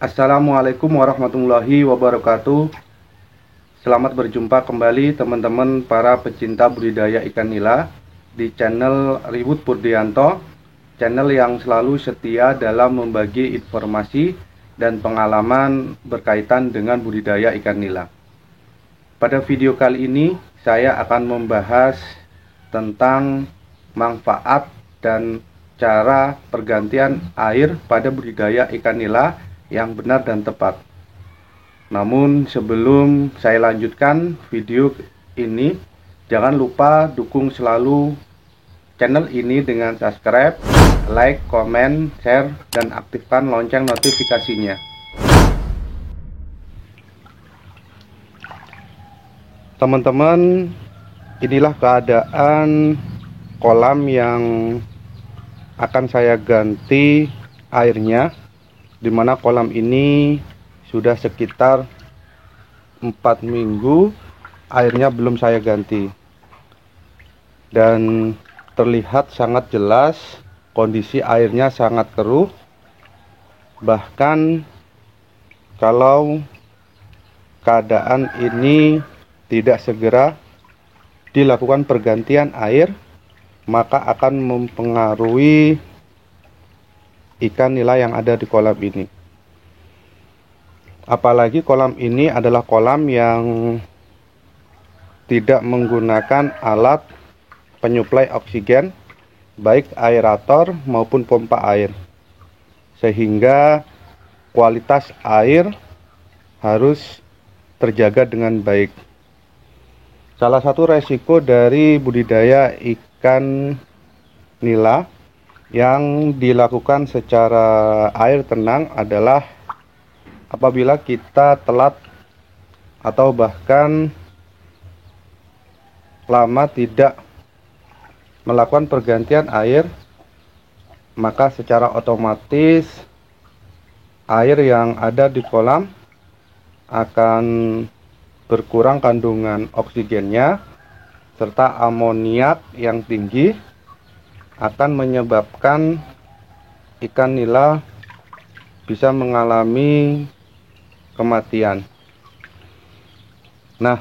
Assalamualaikum warahmatullahi wabarakatuh. Selamat berjumpa kembali teman-teman para pecinta budidaya ikan nila di channel Riwut Purdianto, channel yang selalu setia dalam membagi informasi dan pengalaman berkaitan dengan budidaya ikan nila. Pada video kali ini saya akan membahas tentang manfaat dan cara pergantian air pada budidaya ikan nila yang benar dan tepat. Namun sebelum saya lanjutkan video ini, jangan lupa dukung selalu channel ini dengan subscribe, like, komen, share, dan aktifkan lonceng notifikasinya. Teman-teman, inilah keadaan kolam yang akan saya ganti airnya, dimana kolam ini sudah sekitar 4 minggu airnya belum saya ganti, dan terlihat sangat jelas kondisi airnya sangat keruh. Bahkan kalau keadaan ini tidak segera dilakukan pergantian air, maka akan mempengaruhi ikan nila yang ada di kolam ini. Apalagi kolam ini adalah kolam yang tidak menggunakan alat penyuplai oksigen, baik aerator maupun pompa air, sehingga kualitas air harus terjaga dengan baik. Salah satu resiko dari budidaya ikan nila yang dilakukan secara air tenang adalah apabila kita telat atau bahkan lama tidak melakukan pergantian air, maka secara otomatis air yang ada di kolam akan berkurang kandungan oksigennya, serta amoniak yang tinggi akan menyebabkan ikan nila bisa mengalami kematian. Nah,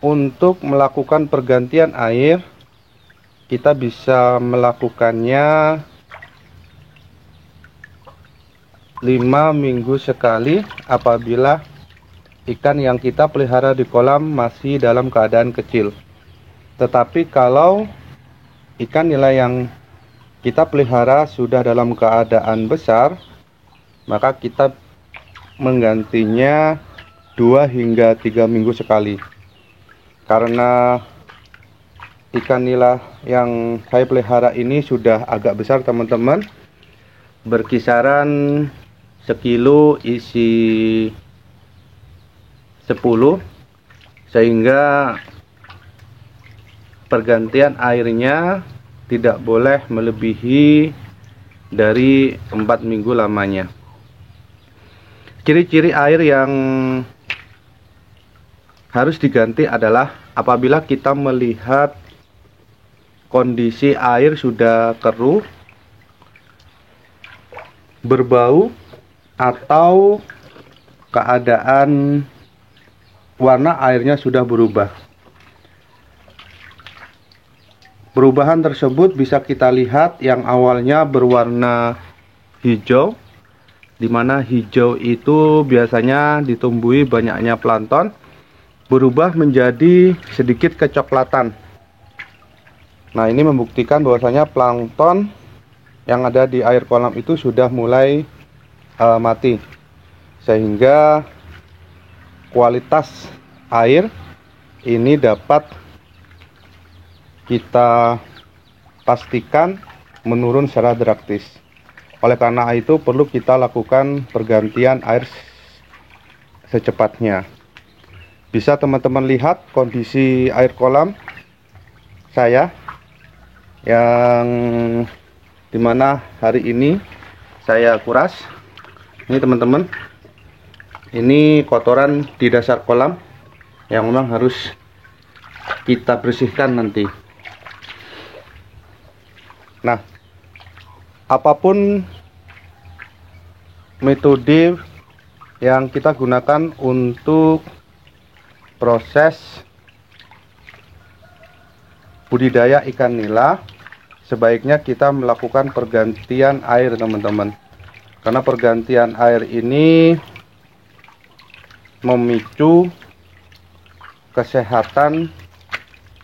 untuk melakukan pergantian air, kita bisa melakukannya 5 minggu sekali apabila ikan yang kita pelihara di kolam masih dalam keadaan kecil. Tetapi kalau ikan nila yang kita pelihara sudah dalam keadaan besar, maka kita menggantinya 2 hingga 3 minggu sekali. Karena ikan nila yang saya pelihara ini sudah agak besar, teman-teman, berkisaran sekilo isi 10, sehingga pergantian airnya tidak boleh melebihi dari 4 minggu lamanya. Ciri-ciri air yang harus diganti adalah apabila kita melihat kondisi air sudah keruh, berbau, atau keadaan warna airnya sudah berubah. Perubahan tersebut bisa kita lihat yang awalnya berwarna hijau, dimana hijau itu biasanya ditumbuhi banyaknya plankton, berubah menjadi sedikit kecoklatan. Nah, ini membuktikan bahwasanya plankton yang ada di air kolam itu sudah mulai mati, sehingga kualitas air ini dapat kita pastikan menurun secara drastis. Oleh karena itu perlu kita lakukan pergantian air secepatnya. Bisa teman-teman lihat kondisi air kolam saya yang dimana hari ini saya kuras. Ini teman-teman, ini kotoran di dasar kolam yang memang harus kita bersihkan nanti. Nah, apapun metode yang kita gunakan untuk proses budidaya ikan nila, sebaiknya kita melakukan pergantian air teman-teman, karena pergantian air ini memicu kesehatan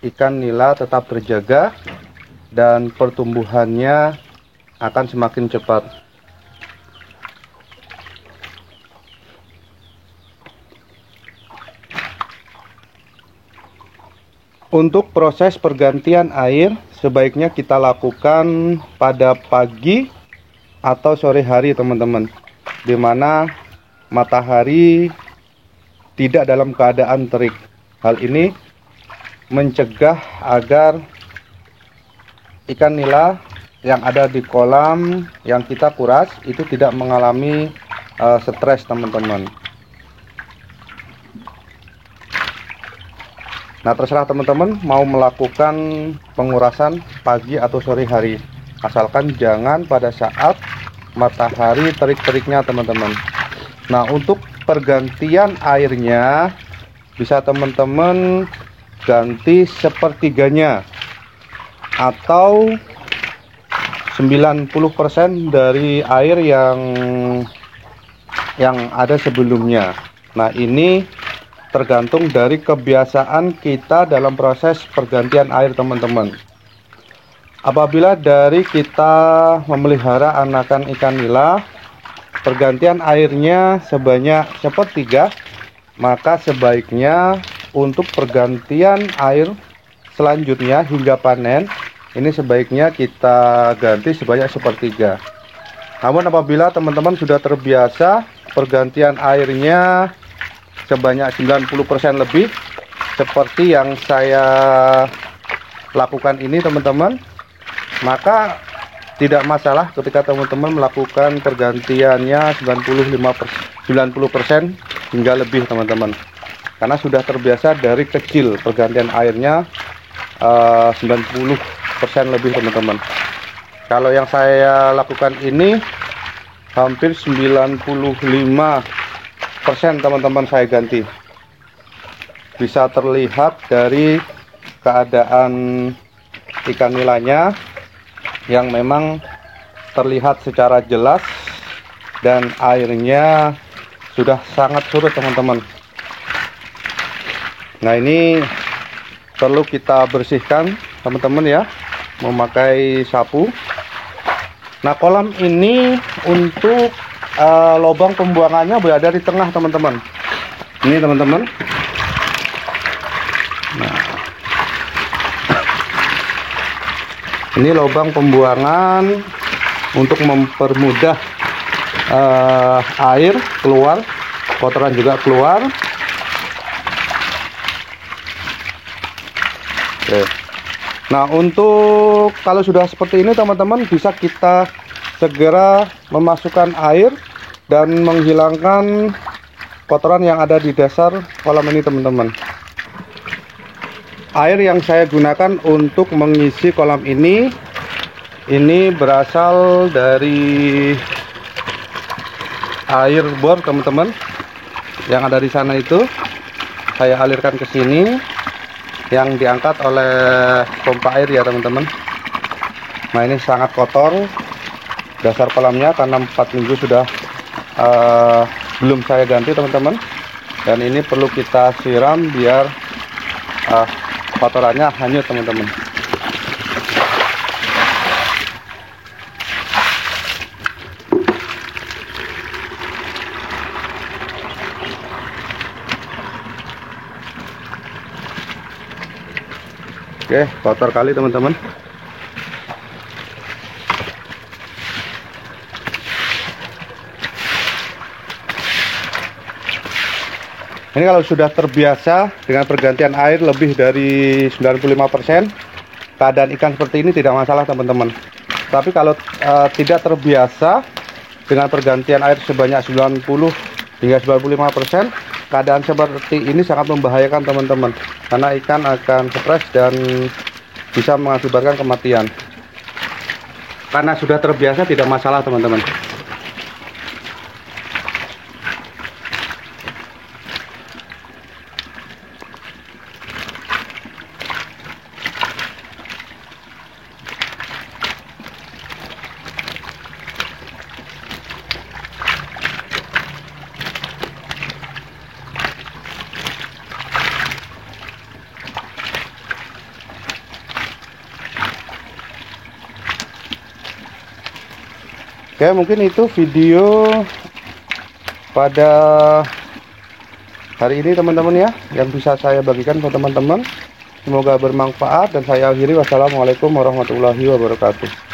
ikan nila tetap terjaga dan pertumbuhannya akan semakin cepat. Untuk proses pergantian air sebaiknya kita lakukan pada pagi atau sore hari teman-teman, dimana matahari tidak dalam keadaan terik. Hal ini mencegah agar ikan nila yang ada di kolam yang kita kuras itu tidak mengalami stres teman-teman. Nah, terserah teman-teman mau melakukan pengurasan pagi atau sore hari, asalkan jangan pada saat matahari terik-teriknya teman-teman. Nah, untuk pergantian airnya bisa teman-teman ganti sepertiganya atau 90% dari air yang ada sebelumnya. Nah, ini tergantung dari kebiasaan kita dalam proses pergantian air teman-teman. Apabila dari kita memelihara anakan ikan nila, pergantian airnya sebanyak sepertiga, maka sebaiknya untuk pergantian air selanjutnya hingga panen ini sebaiknya kita ganti sebanyak sepertiga. Namun apabila teman-teman sudah terbiasa pergantian airnya sebanyak 90% lebih seperti yang saya lakukan ini teman-teman, maka tidak masalah ketika teman-teman melakukan pergantiannya 90% hingga lebih teman-teman, karena sudah terbiasa dari kecil pergantian airnya 90% lebih teman-teman. Kalau yang saya lakukan ini hampir 95% teman-teman saya ganti. Bisa terlihat dari keadaan ikan nilanya yang memang terlihat secara jelas dan airnya sudah sangat surut teman-teman. Nah, ini perlu kita bersihkan teman-teman ya, memakai sapu. Nah, kolam ini untuk lubang pembuangannya berada di tengah teman-teman. Ini teman-teman. Nah, ini lubang pembuangan untuk mempermudah air keluar, kotoran juga keluar. Oke. Nah, untuk kalau sudah seperti ini teman-teman, bisa kita segera memasukkan air dan menghilangkan kotoran yang ada di dasar kolam ini teman-teman. Air yang saya gunakan untuk mengisi kolam ini berasal dari air bor teman-teman, yang ada di sana itu saya alirkan ke sini, yang diangkat oleh pompa air ya teman-teman. Nah, ini sangat kotor dasar kolamnya karena 4 minggu sudah belum saya ganti teman-teman, dan ini perlu kita siram biar kotorannya hanyut teman-teman. Oke, kotor kali teman-teman. Ini kalau sudah terbiasa dengan pergantian air lebih dari 95%, keadaan ikan seperti ini tidak masalah teman-teman. Tapi kalau tidak terbiasa dengan pergantian air sebanyak 90 hingga 95%, keadaan seperti ini sangat membahayakan teman-teman, karena ikan akan stres dan bisa mengakibatkan kematian. Karena sudah terbiasa tidak masalah teman-teman. Oke, mungkin itu video pada hari ini teman-teman ya, yang bisa saya bagikan ke teman-teman. Semoga bermanfaat dan saya akhiri. Wassalamualaikum warahmatullahi wabarakatuh.